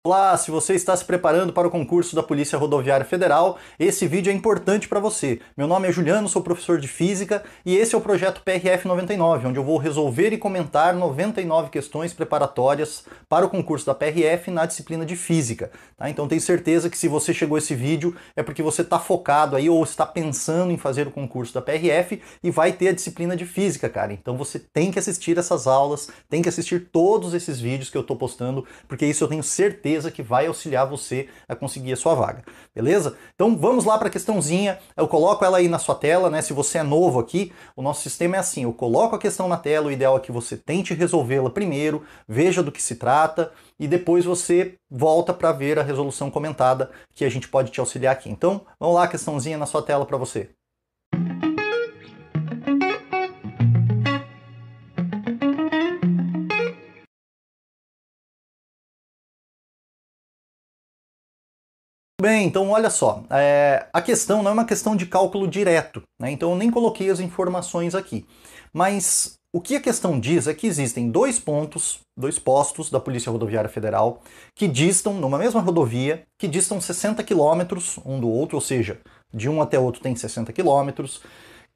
Olá, se você está se preparando para o concurso da Polícia Rodoviária Federal, esse vídeo é importante para você. Meu nome é Juliano, sou professor de Física e esse é o projeto PRF 99, onde eu vou resolver e comentar 99 questões preparatórias para o concurso da PRF na disciplina de Física. Tá? Então tenho certeza que se você chegou a esse vídeo é porque você está focado aí ou está pensando em fazer o concurso da PRF e vai ter a disciplina de Física, cara. Então você tem que assistir essas aulas, tem que assistir todos esses vídeos que eu estou postando, porque isso eu tenho certeza que vai auxiliar você a conseguir a sua vaga, beleza? Então vamos lá para a questãozinha, eu coloco ela aí na sua tela, né? Se você é novo aqui, o nosso sistema é assim, eu coloco a questão na tela, o ideal é que você tente resolvê-la primeiro, veja do que se trata e depois você volta para ver a resolução comentada que a gente pode te auxiliar aqui. Então vamos lá, a questãozinha na sua tela para você. Bem, então olha só, a questão não é uma questão de cálculo direto, né? Então eu nem coloquei as informações aqui. Mas o que a questão diz é que existem dois postos da Polícia Rodoviária Federal que distam, numa mesma rodovia, que distam 60 quilômetros um do outro, ou seja, de um até outro tem 60 quilômetros,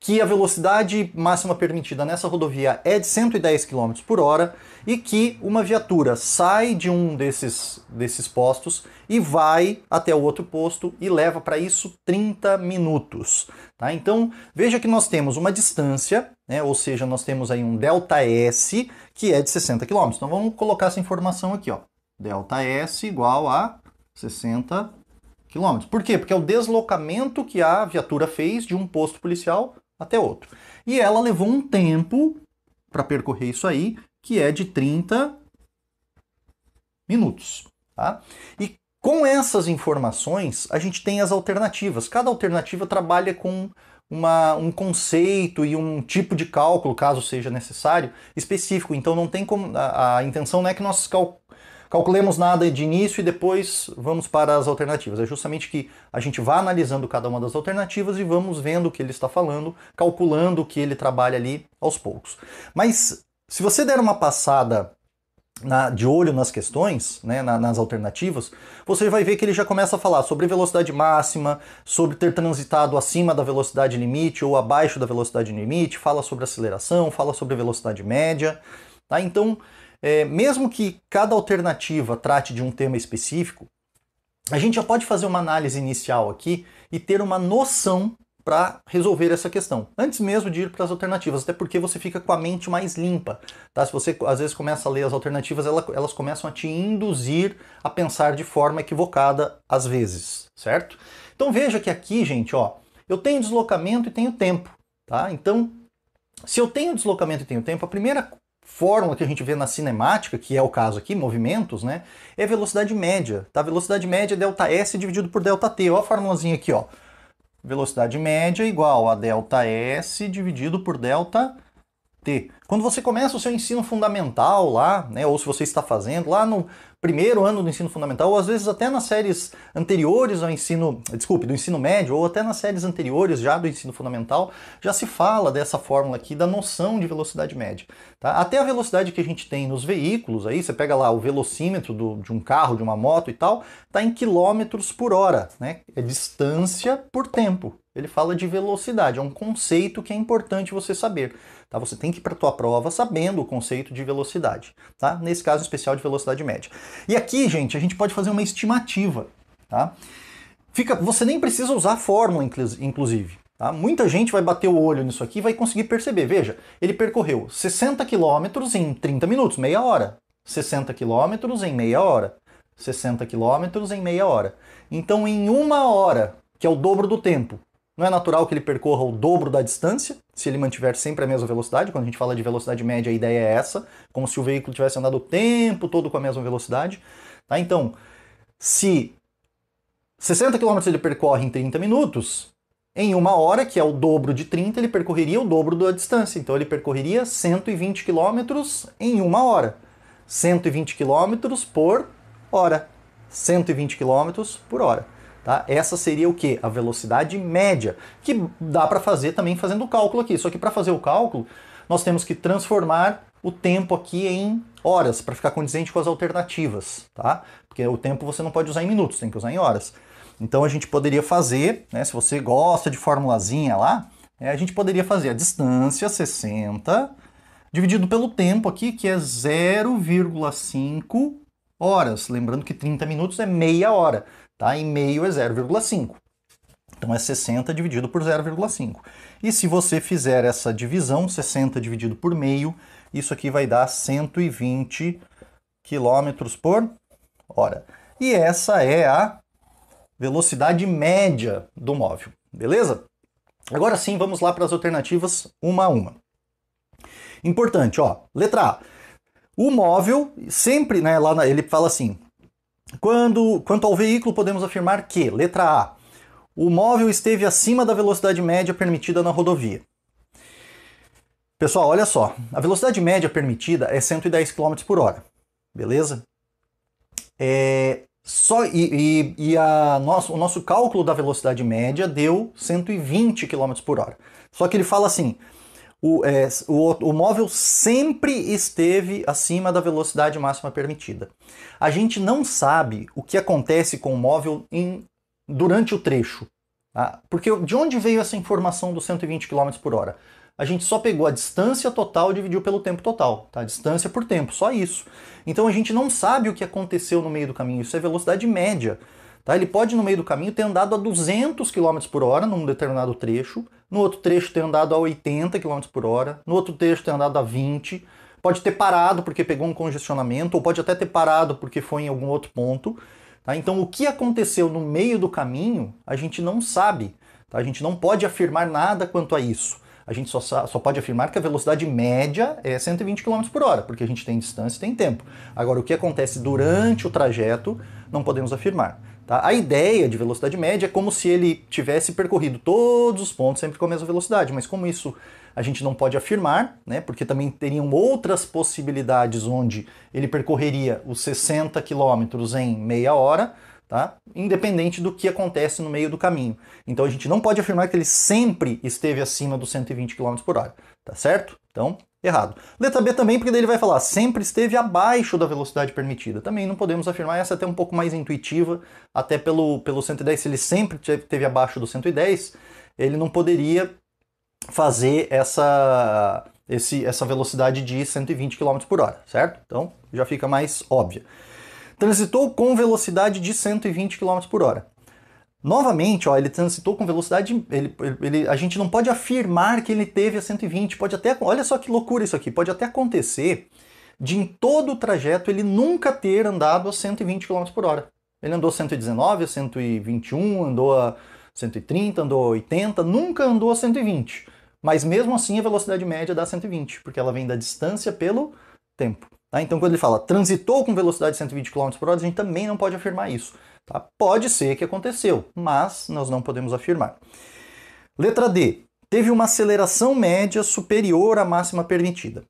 que a velocidade máxima permitida nessa rodovia é de 110 km por hora e que uma viatura sai de um desses postos e vai até o outro posto e leva para isso 30 minutos. Tá? Então veja que nós temos uma distância, né? Ou seja, nós temos aí um ΔS que é de 60 km. Então vamos colocar essa informação aqui, ó. ΔS igual a 60 km. Por quê? Porque é o deslocamento que a viatura fez de um posto policial até outro. E ela levou um tempo para percorrer isso aí, que é de 30 minutos. Tá? E com essas informações, a gente tem as alternativas. Cada alternativa trabalha com um conceito e um tipo de cálculo, caso seja necessário, específico. Então não tem como. A intenção não é que nós calculemos nada de início e depois vamos para as alternativas. É justamente que a gente vá analisando cada uma das alternativas e vamos vendo o que ele está falando, calculando o que ele trabalha ali aos poucos. Mas se você der uma passada de olho nas questões, né, nas alternativas, você vai ver que ele já começa a falar sobre velocidade máxima, sobre ter transitado acima da velocidade limite ou abaixo da velocidade limite, fala sobre aceleração, fala sobre velocidade média. Tá? Então, mesmo que cada alternativa trate de um tema específico, a gente já pode fazer uma análise inicial aqui e ter uma noção para resolver essa questão, antes mesmo de ir para as alternativas, até porque você fica com a mente mais limpa. Tá? Se você às vezes começa a ler as alternativas, elas começam a te induzir a pensar de forma equivocada às vezes, certo? Então veja que aqui, gente, ó, eu tenho deslocamento e tenho tempo. Tá? Então, se eu tenho deslocamento e tenho tempo, a primeira fórmula que a gente vê na cinemática, que é o caso aqui, movimentos, né, é velocidade média. Tá? Velocidade média é ΔS dividido por ΔT. Olha a formulazinha aqui, ó. Velocidade média igual a ΔS dividido por ΔT. Quando você começa o seu ensino fundamental lá, né, ou se você está fazendo lá no primeiro ano do ensino fundamental, ou às vezes até nas séries anteriores ao ensino, desculpe, do ensino médio, ou até nas séries anteriores já do ensino fundamental, já se fala dessa fórmula aqui, da noção de velocidade média. Tá? Até a velocidade que a gente tem nos veículos, aí você pega lá o velocímetro de um carro, de uma moto e tal, está em quilômetros por hora, né? É distância por tempo. Ele fala de velocidade, é um conceito que é importante você saber. Tá? Você tem que ir para a tua prova sabendo o conceito de velocidade. Tá? Nesse caso especial de velocidade média. E aqui, gente, a gente pode fazer uma estimativa. Tá? Você nem precisa usar a fórmula, inclusive. Tá? Muita gente vai bater o olho nisso aqui e vai conseguir perceber. Veja, ele percorreu 60 km em 30 minutos, meia hora. 60 km em meia hora. 60 km em meia hora. Então, em uma hora, que é o dobro do tempo, não é natural que ele percorra o dobro da distância, se ele mantiver sempre a mesma velocidade. Quando a gente fala de velocidade média, a ideia é essa, como se o veículo tivesse andado o tempo todo com a mesma velocidade. Tá? Então, se 60 km ele percorre em 30 minutos, em uma hora, que é o dobro de 30, ele percorreria o dobro da distância. Então ele percorreria 120 km em uma hora. 120 km por hora. 120 km por hora. Tá? Essa seria o quê? A velocidade média, que dá para fazer também fazendo o cálculo aqui. Só que para fazer o cálculo, nós temos que transformar o tempo aqui em horas, para ficar condizente com as alternativas, tá? Porque o tempo você não pode usar em minutos, tem que usar em horas. Então a gente poderia fazer, né, se você gosta de formulazinha lá, a gente poderia fazer a distância 60 dividido pelo tempo aqui, que é 0,5 horas. Lembrando que 30 minutos é meia hora, tá? E meio é 0,5. Então é 60 dividido por 0,5. E se você fizer essa divisão, 60 dividido por meio, isso aqui vai dar 120 km por hora. E essa é a velocidade média do móvel, beleza? Agora sim, vamos lá para as alternativas uma a uma. Importante, ó, letra A. O móvel, sempre, né, ele fala assim, quanto ao veículo, podemos afirmar que, letra A, o móvel esteve acima da velocidade média permitida na rodovia. Pessoal, olha só, a velocidade média permitida é 110 km por hora, beleza? O nosso cálculo da velocidade média deu 120 km por hora. Só que ele fala assim, o móvel sempre esteve acima da velocidade máxima permitida. A gente não sabe o que acontece com o móvel durante o trecho. Tá? Porque de onde veio essa informação dos 120 km por hora? A gente só pegou a distância total e dividiu pelo tempo total. Tá? Distância por tempo, só isso. Então a gente não sabe o que aconteceu no meio do caminho. Isso é velocidade média. Tá? Ele pode, no meio do caminho, ter andado a 200 km por hora num determinado trecho, no outro trecho ter andado a 80 km por hora, no outro trecho ter andado a 20, pode ter parado porque pegou um congestionamento, ou pode até ter parado porque foi em algum outro ponto. Tá? Então o que aconteceu no meio do caminho, a gente não sabe. Tá? A gente não pode afirmar nada quanto a isso. A gente só pode afirmar que a velocidade média é 120 km por hora, porque a gente tem distância e tem tempo. Agora, o que acontece durante o trajeto, não podemos afirmar. Tá? A ideia de velocidade média é como se ele tivesse percorrido todos os pontos sempre com a mesma velocidade, mas como isso a gente não pode afirmar, né, porque também teriam outras possibilidades onde ele percorreria os 60 km em meia hora, tá? Independente do que acontece no meio do caminho. Então a gente não pode afirmar que ele sempre esteve acima dos 120 km por hora, tá certo? Então, errado. Letra B também, porque daí ele vai falar sempre esteve abaixo da velocidade permitida. Também não podemos afirmar, essa é até um pouco mais intuitiva, até pelo 110, se ele sempre esteve abaixo do 110, ele não poderia fazer essa velocidade de 120 km por hora, certo? Então, já fica mais óbvia. Transitou com velocidade de 120 km por hora. Novamente, ó, ele transitou com velocidade... a gente não pode afirmar que ele teve a 120. Pode até, olha só que loucura isso aqui. Pode até acontecer de em todo o trajeto ele nunca ter andado a 120 km por hora. Ele andou a 119, a 121, andou a 130, andou a 80, nunca andou a 120. Mas mesmo assim a velocidade média dá 120, porque ela vem da distância pelo tempo. Tá? Então quando ele fala transitou com velocidade de 120 km por hora, a gente também não pode afirmar isso. Tá? Pode ser que aconteceu, mas nós não podemos afirmar. Letra D. Teve uma aceleração média superior à máxima permitida.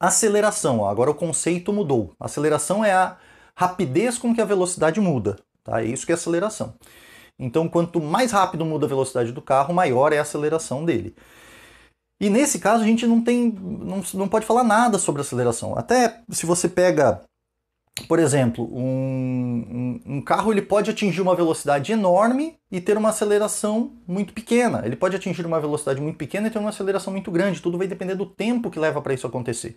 Aceleração, ó, agora o conceito mudou. Aceleração é a rapidez com que a velocidade muda. Tá? É isso que é aceleração. Então, quanto mais rápido muda a velocidade do carro, maior é a aceleração dele. E nesse caso a gente não pode falar nada sobre aceleração. Até se você pega, por exemplo, um carro, ele pode atingir uma velocidade enorme e ter uma aceleração muito pequena. Ele pode atingir uma velocidade muito pequena e ter uma aceleração muito grande. Tudo vai depender do tempo que leva para isso acontecer.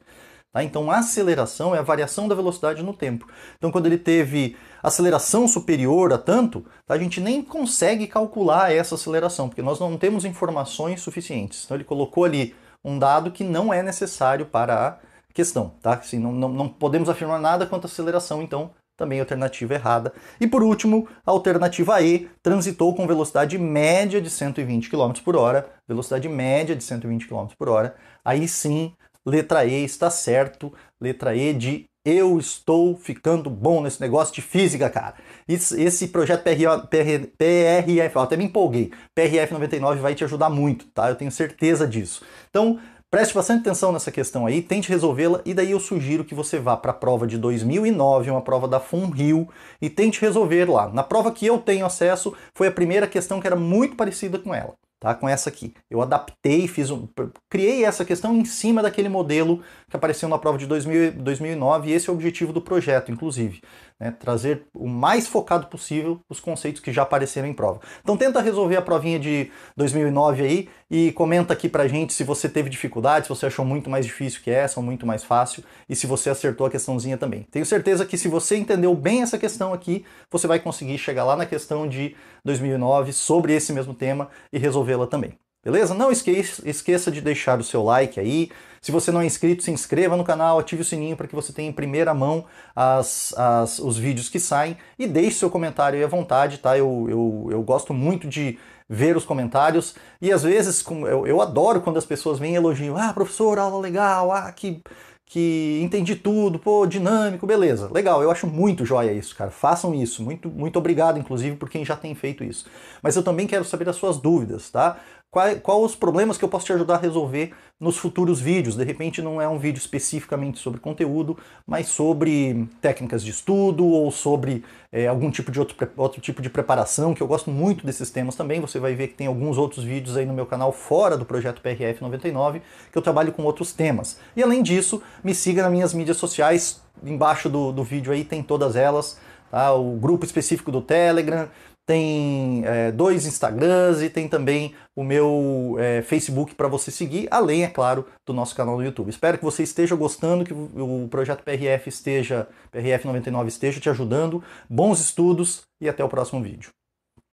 Tá? Então a aceleração é a variação da velocidade no tempo. Então quando ele teve aceleração superior a tanto, a gente nem consegue calcular essa aceleração, porque nós não temos informações suficientes. Então ele colocou ali um dado que não é necessário para a questão. Tá? Assim, não podemos afirmar nada quanto à aceleração, então também a alternativa errada. E por último, a alternativa E, transitou com velocidade média de 120 km por hora, velocidade média de 120 km por hora, aí sim, letra E está certo, letra E de eu estou ficando bom nesse negócio de física, cara. Esse projeto PRF, até me empolguei, PRF 99 vai te ajudar muito, tá? Eu tenho certeza disso. Então, preste bastante atenção nessa questão aí, tente resolvê-la e daí eu sugiro que você vá para a prova de 2009, uma prova da FUNRIO, e tente resolver lá. Na prova que eu tenho acesso, foi a primeira questão que era muito parecida com ela. tá? Com essa aqui. Eu adaptei, criei essa questão em cima daquele modelo que apareceu na prova de 2009, e esse é o objetivo do projeto, inclusive, né? Trazer o mais focado possível os conceitos que já apareceram em prova. Então tenta resolver a provinha de 2009 aí e comenta aqui pra gente se você teve dificuldade, se você achou muito mais difícil que essa ou muito mais fácil, e se você acertou a questãozinha também. Tenho certeza que se você entendeu bem essa questão aqui, você vai conseguir chegar lá na questão de 2009 sobre esse mesmo tema e resolvê-la também. Beleza? Não esqueça de deixar o seu like aí. Se você não é inscrito, se inscreva no canal, ative o sininho para que você tenha em primeira mão os vídeos que saem e deixe seu comentário aí à vontade, tá? Eu gosto muito de ver os comentários e às vezes eu adoro quando as pessoas vêm e elogiam. Ah, professor, aula legal, que entendi tudo, pô, dinâmico, beleza. Legal, eu acho muito joia isso, cara. Façam isso. Muito, muito obrigado, inclusive, por quem já tem feito isso. Mas eu também quero saber as suas dúvidas, tá? Qual os problemas que eu posso te ajudar a resolver nos futuros vídeos? De repente não é um vídeo especificamente sobre conteúdo, mas sobre técnicas de estudo ou sobre algum tipo de outro tipo de preparação, que eu gosto muito desses temas também. Você vai ver que tem alguns outros vídeos aí no meu canal fora do projeto PRF 99, que eu trabalho com outros temas. E além disso, me siga nas minhas mídias sociais, embaixo do vídeo aí tem todas elas, tá? O grupo específico do Telegram, tem 2 Instagrams e tem também o meu Facebook para você seguir, além, é claro, do nosso canal no YouTube. Espero que você esteja gostando, que o projeto PRF 99 esteja te ajudando. Bons estudos e até o próximo vídeo.